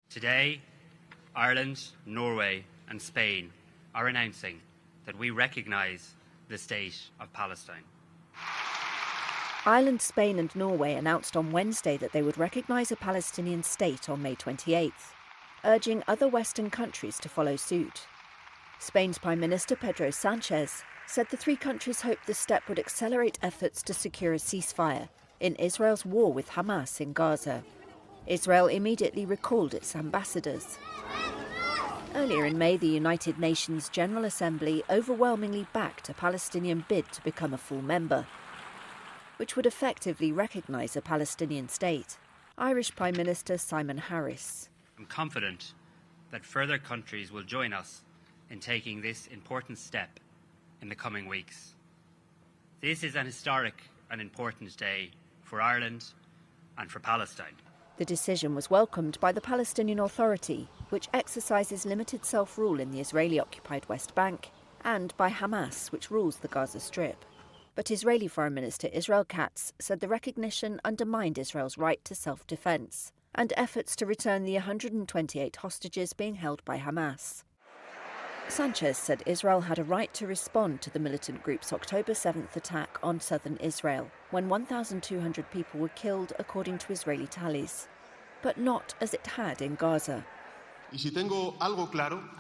Today, Ireland, Norway and Spain are announcing that we recognise the State of Palestine. Ireland, Spain and Norway announced on Wednesday that they would recognise a Palestinian state on May 28th, urging other Western countries to follow suit. Spain's Prime Minister Pedro Sánchez said the three countries hoped the step would accelerate efforts to secure a ceasefire in Israel's war with Hamas in Gaza. Israel immediately recalled its ambassadors. Earlier in May, the United Nations General Assembly overwhelmingly backed a Palestinian bid to become a full member, which would effectively recognise a Palestinian state. Irish Prime Minister Simon Harris. I'm confident that further countries will join us in taking this important step in the coming weeks. This is an historic and important day for Ireland and for Palestine. The decision was welcomed by the Palestinian Authority, which exercises limited self-rule in the Israeli-occupied West Bank, and by Hamas, which rules the Gaza Strip. But Israeli Foreign Minister Israel Katz said the recognition undermined Israel's right to self-defense and efforts to return the 128 hostages being held by Hamas. Sánchez said Israel had a right to respond to the militant group's October 7th attack on southern Israel, when 1,200 people were killed according to Israeli tallies, but not as it had in Gaza.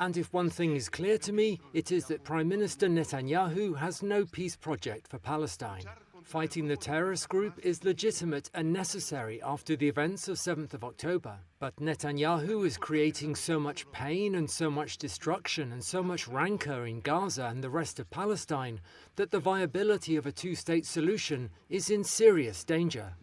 And if one thing is clear to me, it is that Prime Minister Netanyahu has no peace project for Palestine. Fighting the terrorist group is legitimate and necessary after the events of 7th of October. But Netanyahu is creating so much pain and so much destruction and so much rancor in Gaza and the rest of Palestine that the viability of a two-state solution is in serious danger.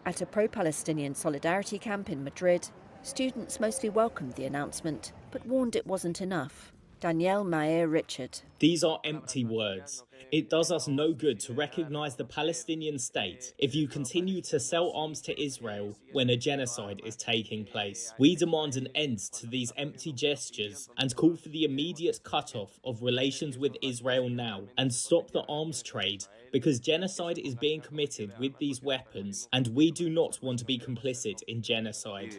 At a pro-Palestinian solidarity camp in Madrid, students mostly welcomed the announcement, but warned it wasn't enough. Danielle Mayer Richard. These are empty words. It does us no good to recognise the Palestinian state if you continue to sell arms to Israel when a genocide is taking place. We demand an end to these empty gestures and call for the immediate cut-off of relations with Israel now and stop the arms trade, because genocide is being committed with these weapons and we do not want to be complicit in genocide.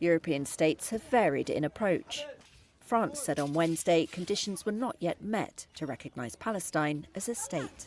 European states have varied in approach. France said on Wednesday conditions were not yet met to recognise Palestine as a state.